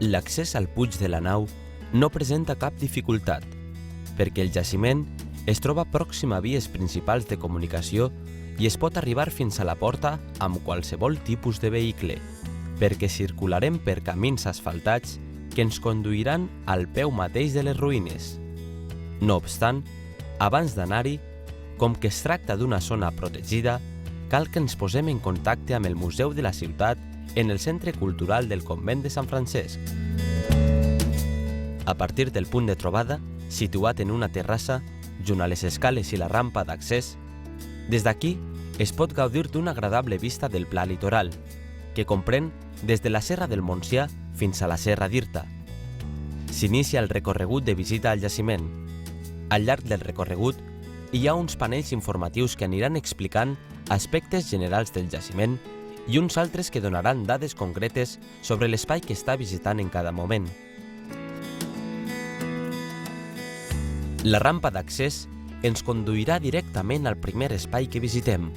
L'accés al Puig de la Nau no presenta cap dificultat, perquè el jaciment es troba pròxim a vies principals de comunicació i es pot arribar fins a la porta amb qualsevol tipus de vehicle, perquè circularem per camins asfaltats que ens conduiran al peu mateix de les ruïnes. No obstant, abans d'anar-hi, com que es tracta d'una zona protegida, cal que ens posem en contacte amb el Museu de la Ciutat en el Centre Cultural del Convent de Sant Francesc. A partir del punt de trobada, situat en una terrassa, junt a les escales i la rampa d'accés, des d'aquí es pot gaudir d'una agradable vista del Pla Litoral, que comprèn des de la Serra del Montsià fins a la Serra d'Irta. S'inicia el recorregut de visita al jaciment. Al llarg del recorregut hi ha uns panells informatius que aniran explicant aspectes generals del jaciment i uns altres que donaran dades concretes sobre l'espai que està visitant en cada moment. La rampa d'accés ens conduirà directament al primer espai que visitem.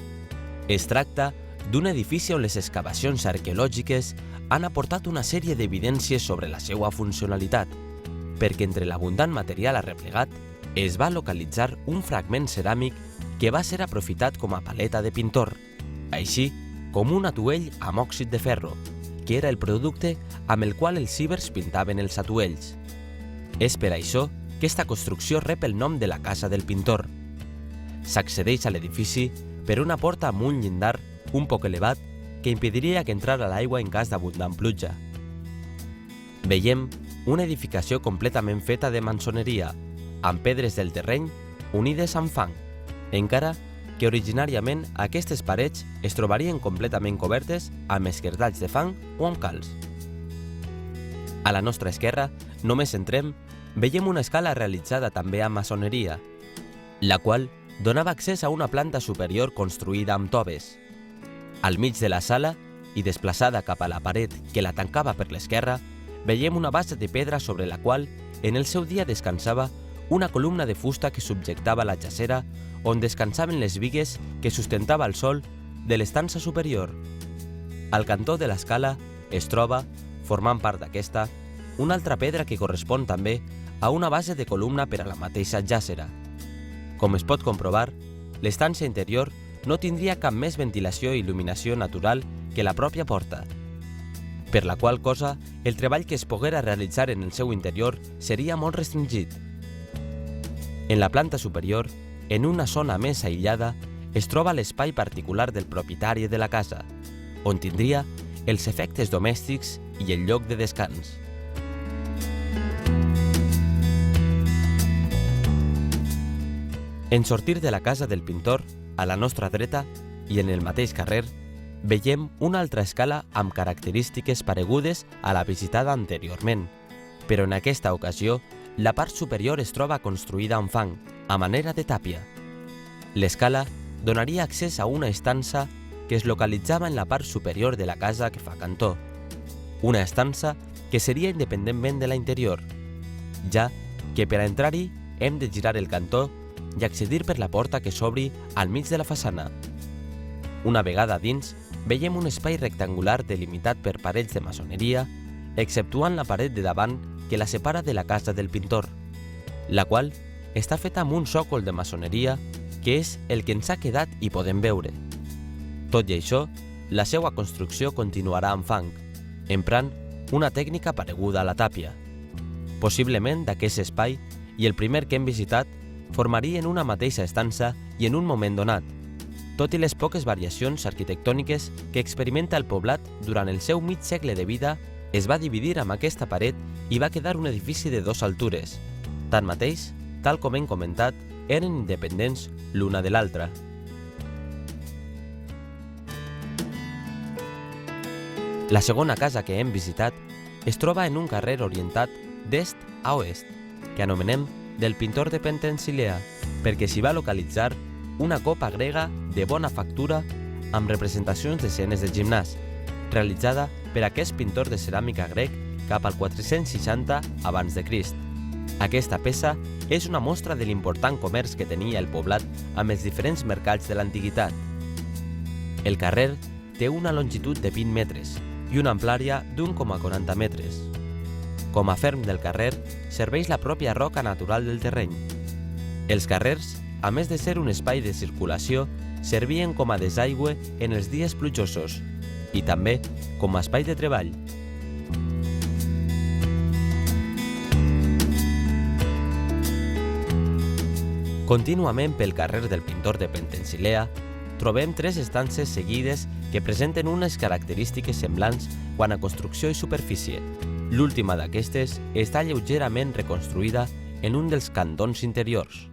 Es tracta d'un edifici on les excavacions arqueològiques han aportat una sèrie d'evidències sobre la seva funcionalitat, perquè entre l'abundant material arreplegat es va localitzar un fragment ceràmic que va ser aprofitat com a paleta de pintor, així com un atuell amb òxid de ferro, que era el producte amb el qual els cibers pintaven els atuells. És per això que aquesta construcció rep el nom de la casa del pintor. S'accedeix a l'edifici per una porta amb un llindar un poc elevat que impediria que entrara l'aigua en cas d'abundant pluja. Veiem una edificació completament feta de maçoneria, amb pedres del terreny unides amb fang, encara que originàriament aquestes parets es trobarien completament cobertes amb esquerdalls de fang o amb calç. A la nostra esquerra, només entrem, veiem una escala realitzada també amb maçoneria, la qual donava accés a una planta superior construïda amb toves. Al mig de la sala, i desplaçada cap a la paret que la tancava per l'esquerra, veiem una base de pedra sobre la qual, en el seu dia descansava una columna de fusta que subjectava la jacera on descansaven les bigues que sustentava el sòl de l'estança superior. Al cantó de l'escala es troba, formant part d'aquesta, una altra pedra que correspon també a una base de columna per a la mateixa jàssera. Com es pot comprovar, l'estança interior no tindria cap més ventilació i il·luminació natural que la pròpia porta, per la qual cosa el treball que es poguera realitzar en el seu interior seria molt restringit. En la planta superior, en una zona més aïllada, es troba l'espai particular del propietari de la casa, on tindria els efectes domèstics i el lloc de descans. En sortir de la casa del pintor, a la nostra dreta i en el mateix carrer, veiem una altra escala amb característiques paregudes a la visitada anteriorment, però en aquesta ocasió la part superior es troba construïda amb fang, a manera de tàpia. L'escala donaria accés a una estança que es localitzava en la part superior de la casa que fa cantó, una estança que seria independentment de la interior, ja que per a entrar-hi hem de girar el cantó i accedir per la porta que s'obri al mig de la façana. Una vegada dins, veiem un espai rectangular delimitat per parets de maçoneria, exceptuant la paret de davant que la separa de la casa del pintor, la qual està feta amb un sòcol de maçoneria que és el que ens ha quedat i podem veure. Tot i això, la seva construcció continuarà amb fang, emprant una tècnica pareguda a la tàpia. Possiblement d'aquest espai i el primer que hem visitat formarien una mateixa estança i en un moment donat, tot i les poques variacions arquitectòniques que experimenta el poblat durant el seu mig segle de vida, es va dividir amb aquesta paret i va quedar un edifici de 2 altures. Tanmateix, tal com hem comentat, eren independents l'una de l'altra. La segona casa que hem visitat es troba en un carrer orientat d'est a oest, que anomenem del pintor de Penthesilea, perquè s'hi va localitzar una copa grega de bona factura amb representacions d'escenes del gimnàs, realitzada per aquest pintor de ceràmica grec cap al 460 abans de Crist. Aquesta peça és una mostra de l'important comerç que tenia el poblat amb els diferents mercats de l'antiguitat. El carrer té una longitud de 20 metres i una amplària d'1,40 metres. Com a ferm del carrer, serveix la pròpia roca natural del terreny. Els carrers, a més de ser un espai de circulació, servien com a desaigüe en els dies plujosos i també com a espai de treball. Contínuament pel carrer del Pintor de Pentensilea trobem 3 estances seguides que presenten unes característiques semblants quant a construcció i superfície. L'última d'aquestes està lleugerament reconstruïda en un dels cantons interiors,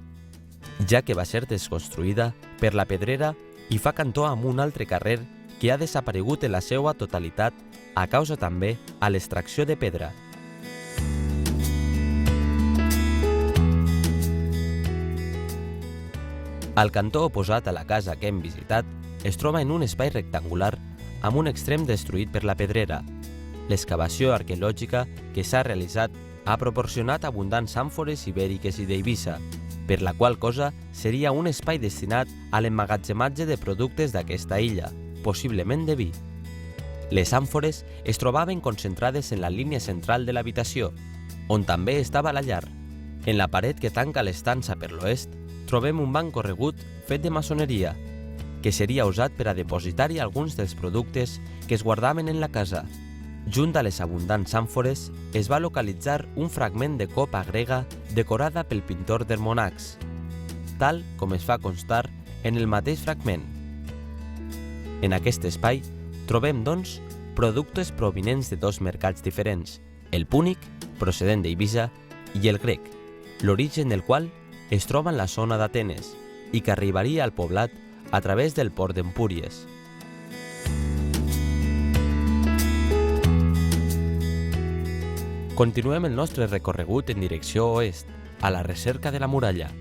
ja que va ser desconstruïda per la pedrera i fa cantó amb un altre carrer que ha desaparegut en la seva totalitat a causa també a l'extracció de pedra. Al cantó oposat a la casa que hem visitat es troba en un espai rectangular amb un extrem destruït per la pedrera. L'excavació arqueològica que s'ha realitzat ha proporcionat abundants àmfores ibèriques i d'Eivissa, per la qual cosa seria un espai destinat a l'emmagatzematge de productes d'aquesta illa, possiblement de vi. Les àmfores es trobaven concentrades en la línia central de l'habitació, on també estava la llar. En la paret que tanca l'estança per l'oest trobem un banc corregut fet de maçoneria, que seria usat per a depositar-hi alguns dels productes que es guardaven en la casa. Junt a les abundants àmfores es va localitzar un fragment de copa grega decorada pel pintor d'Hermonax, tal com es fa constar en el mateix fragment. En aquest espai trobem, doncs, productes provinents de 2 mercats diferents, el púnic, procedent d'Eivissa, i el grec, l'origen del qual es troba en la zona d'Atenes i que arribaria al poblat a través del port d'Empúries. Continuem el nostre recorregut en direcció oest, a la recerca de la muralla.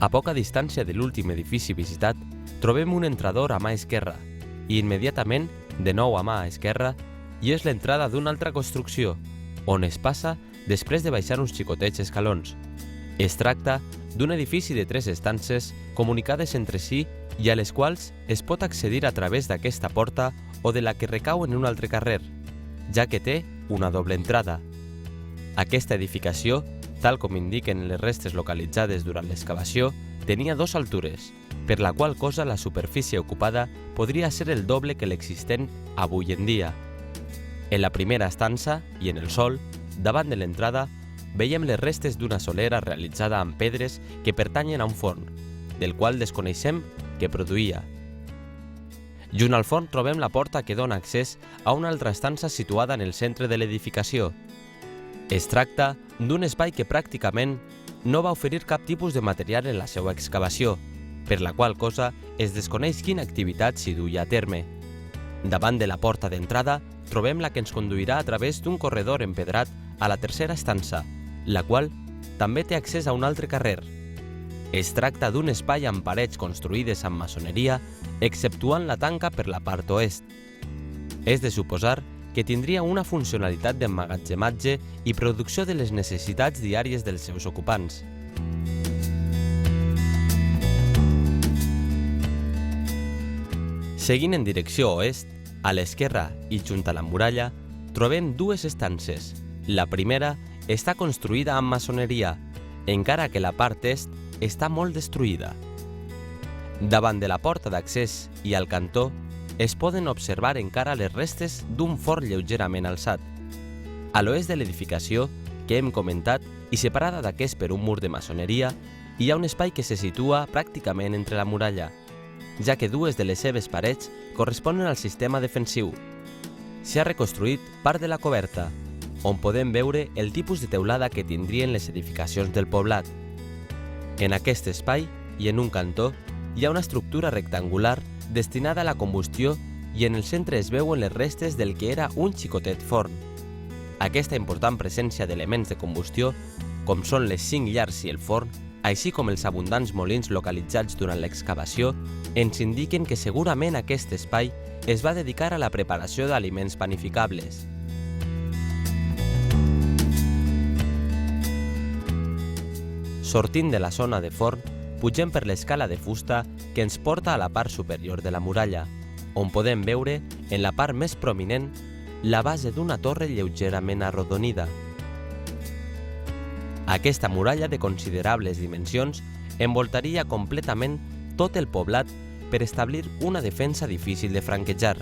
A poca distància de l'últim edifici visitat, trobem un entrador a mà esquerra i immediatament, de nou a mà esquerra, hi és l'entrada d'una altra construcció, on es passa després de baixar uns xicotets escalons. Es tracta d'un edifici de 3 estances comunicades entre si i a les quals es pot accedir a través d'aquesta porta o de la que recau en un altre carrer, ja que té una doble entrada. Aquesta edificació, tal com indiquen les restes localitzades durant l'excavació, tenia 2 altures, per la qual cosa la superfície ocupada podria ser el doble que l'existent avui en dia. En la primera estança i en el sòl, davant de l'entrada, veiem les restes d'una solera realitzada amb pedres que pertanyen a un forn, del qual desconeixem què produïa. Junt al forn trobem la porta que dona accés a una altra estança situada en el centre de l'edificació. Es tracta d'un espai que pràcticament no va oferir cap tipus de material en la seva excavació, per la qual cosa es desconeix quina activitat s'hi duia a terme. Davant de la porta d'entrada trobem la que ens conduirà a través d'un corredor empedrat a la tercera estança, la qual també té accés a un altre carrer. Es tracta d'un espai amb parets construïdes amb maçoneria, exceptuant la tanca per la part oest. És de suposar que tindria una funcionalitat d'emmagatzematge i producció de les necessitats diàries dels seus ocupants. Seguint en direcció oest, a l'esquerra i junt a la muralla, trobem 2 estances. La primera està construïda amb maçoneria, encara que la part est està molt destruïda. Davant de la porta d'accés i al cantó es poden observar encara les restes d'un forn lleugerament alçat. A l'oest de l'edificació, que hem comentat, i separada d'aquest per un mur de maçoneria, hi ha un espai que se situa pràcticament entre la muralla, ja que 2 de les seves parets corresponen al sistema defensiu. S'ha reconstruït part de la coberta, on podem veure el tipus de teulada que tindrien les edificacions del poblat. En aquest espai i en un cantó hi ha una estructura rectangular destinada a la combustió i en el centre es veuen les restes del que era un xicotet forn. Aquesta important presència d'elements de combustió, com són les 5 llars i el forn, així com els abundants molins localitzats durant l'excavació, ens indiquen que segurament aquest espai es va dedicar a la preparació d'aliments panificables. Sortint de la zona de forn, pugem per l'escala de fusta que ens porta a la part superior de la muralla, on podem veure, en la part més prominent, la base d'una torre lleugerament arrodonida. Aquesta muralla de considerables dimensions envoltaria completament tot el poblat per establir una defensa difícil de franquejar.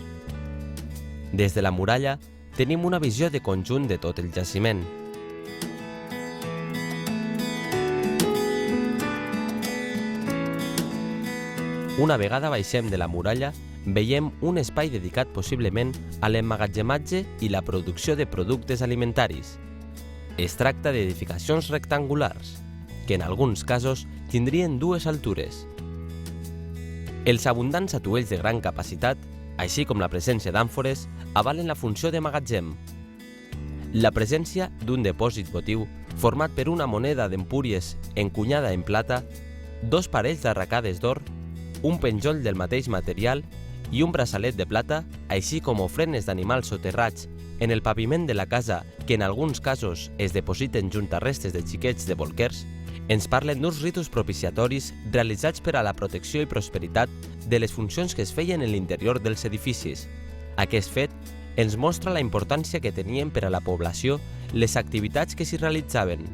Des de la muralla tenim una visió de conjunt de tot el jaciment. Una vegada baixem de la muralla, veiem un espai dedicat possiblement a l'emmagatzematge i la producció de productes alimentaris. Es tracta d'edificacions rectangulars, que en alguns casos tindrien dues altures. Els abundants atuells de gran capacitat, així com la presència d'àmfores, avalen la funció de magatzem. La presència d'un depòsit votiu format per una moneda d'empúries encunyada en plata, dos parells d'arracades d'or, un penjoll del mateix material i un braçalet de plata, així com ofrenes d'animals soterrats en el paviment de la casa que en alguns casos es depositen junt a restes de xiquets de bolquers, ens parlen d'uns ritus propiciatoris realitzats per a la protecció i prosperitat de les funcions que es feien en l'interior dels edificis. Aquest fet ens mostra la importància que tenien per a la població les activitats que s'hi realitzaven.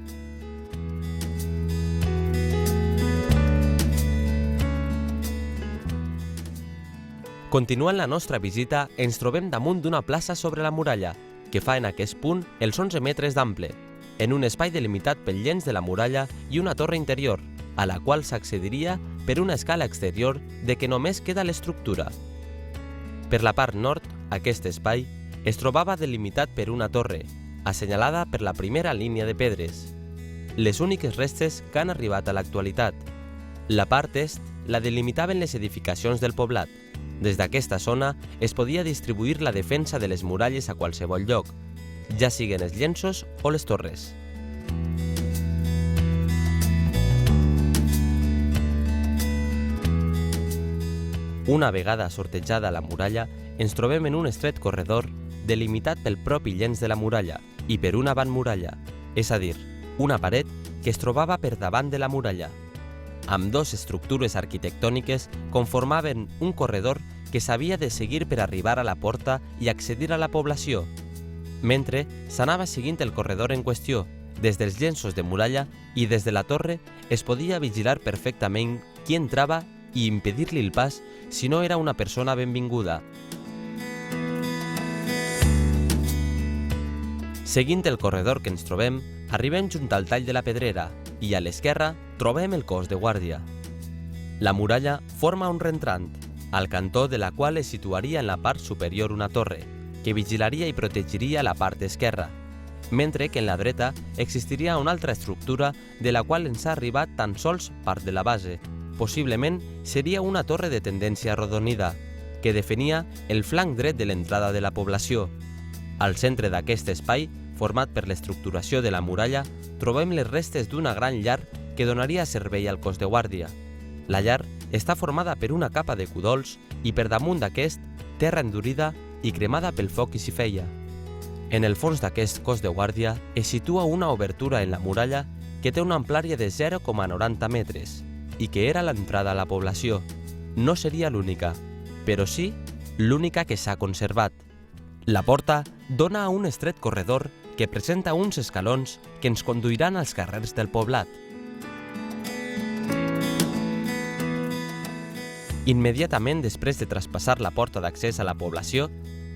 Continuant la nostra visita, ens trobem damunt d'una plaça sobre la muralla, que fa en aquest punt els 11 metres d'ample, en un espai delimitat pel llenç de la muralla i una torre interior, a la qual s'accediria per una escala exterior de què només queda l'estructura. Per la part nord, aquest espai es trobava delimitat per una torre, assenyalada per la primera línia de pedres, les úniques restes que han arribat a l'actualitat. La part est la delimitaven les edificacions del poblat. Des d'aquesta zona es podia distribuir la defensa de les muralles a qualsevol lloc, ja siguen els llenços o les torres. Una vegada sortejada la muralla, ens trobem en un estret corredor delimitat pel propi llenç de la muralla i per una avantmuralla, és a dir, una paret que es trobava per davant de la muralla. Ambdós estructures arquitectòniques conformaven un corredor que s'havia de seguir per arribar a la porta i accedir a la població, mentre s'anava seguint el corredor en qüestió. Des dels llenços de muralla i des de la torre es podia vigilar perfectament qui entrava i impedir-li el pas si no era una persona benvinguda. Seguint el corredor que ens trobem, arribem junt al tall de la Pedrera i a l'esquerra trobem el cos de guàrdia. La muralla forma un reentrant, al cantó de la qual es situaria en la part superior una torre, que vigilaria i protegiria la part esquerra, mentre que en la dreta existiria una altra estructura de la qual ens ha arribat tan sols part de la base. Possiblement seria una torre de tendència arrodonida, que defenia el flanc dret de l'entrada de la població. Al centre d'aquest espai, format per l'estructuració de la muralla, trobem les restes d'una gran llar que donaria servei al cos de guàrdia. La llar està formada per una capa de cudols i per damunt d'aquest, terra endurida i cremada pel foc que s'hi feia. En el fons d'aquest cos de guàrdia es situa una obertura en la muralla que té una amplària de 0,90 metres i que era l'entrada a la població. No seria l'única, però sí l'única que s'ha conservat. La porta dona a un estret corredor que presenta uns escalons que ens conduiran als carrers del poblat. Immediatament després de traspassar la porta d'accés a la població,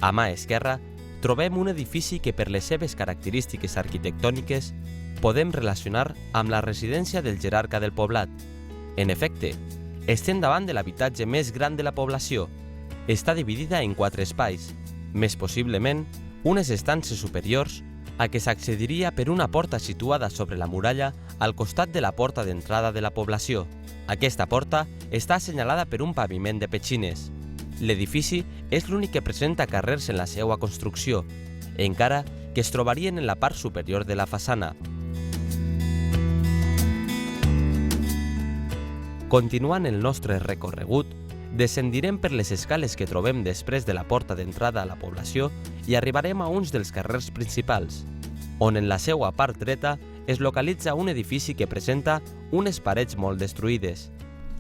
a mà esquerra, trobem un edifici que per les seves característiques arquitectòniques podem relacionar amb la residència del jerarca del poblat. En efecte, estem davant de l'habitatge més gran de la població. Està dividida en 4 espais, més possiblement unes estances superiors a què s'accediria per una porta situada sobre la muralla al costat de la porta d'entrada de la població. Aquesta porta està assenyalada per un paviment de petxines. L'edifici és l'únic que presenta carrers en la seva construcció, encara que es trobarien en la part superior de la façana. Continuant el nostre recorregut, descendirem per les escales que trobem després de la porta d'entrada a la població i arribarem a uns dels carrers principals, on en la seva part dreta es localitza un edifici que presenta unes parets molt destruïdes.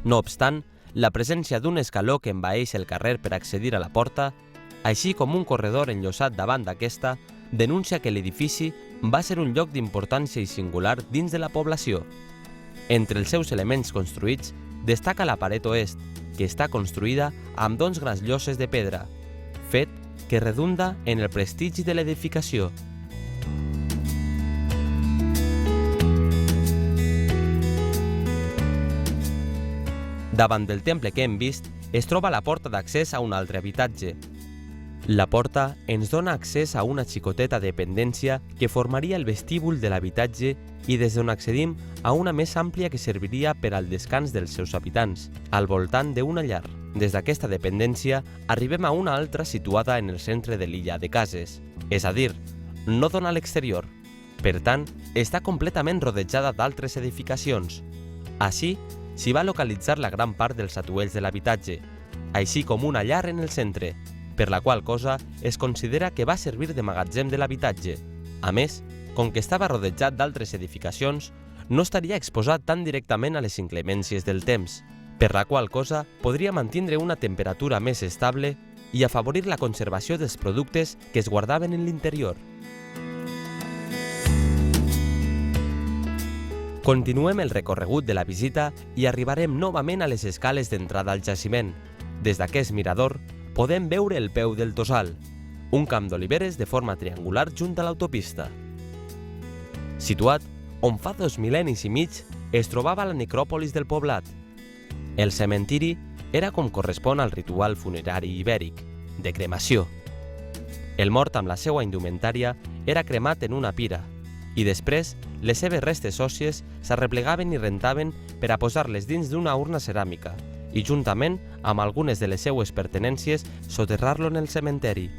No obstant, la presència d'un escaló que envaeix el carrer per accedir a la porta, així com un corredor enllosat davant d'aquesta, denuncia que l'edifici va ser un lloc d'importància i singular dins de la població. Entre els seus elements construïts destaca la paret oest, que està construïda amb 2 grans lloses de pedra, fet que redunda en el prestigi de l'edificació. Davant del temple que hem vist es troba la porta d'accés a un altre habitatge. La porta ens dona accés a una xicoteta dependència que formaria el vestíbul de l'habitatge i des d'on accedim a una més àmplia que serviria per al descans dels seus habitants, al voltant d'una llar. Des d'aquesta dependència arribem a una altra situada en el centre de l'illa de cases, és a dir, no dona a l'exterior. Per tant, està completament rodejada d'altres edificacions. Així, s'hi va localitzar la gran part dels atuells de l'habitatge, així com una llar en el centre, per la qual cosa es considera que va servir de magatzem de l'habitatge. A més, com que estava rodejat d'altres edificacions, no estaria exposat tan directament a les inclemències del temps, per la qual cosa podria mantindre una temperatura més estable i afavorir la conservació dels productes que es guardaven en l'interior. Continuem el recorregut de la visita i arribarem novament a les escales d'entrada al jaciment. Des d'aquest mirador podem veure el peu del Tossal, un camp d'oliveres de forma triangular junt a l'autopista. Situat on fa 2 mil·lennis i mig es trobava la necròpolis del poblat. El cementiri era com correspon al ritual funerari ibèric, de cremació. El mort amb la seva indumentària era cremat en una pira, i després les seves restes òssies s'arreplegaven i rentaven per a posar-les dins d'una urna ceràmica i, juntament amb algunes de les seues pertenències, soterrar-lo en el cementeri.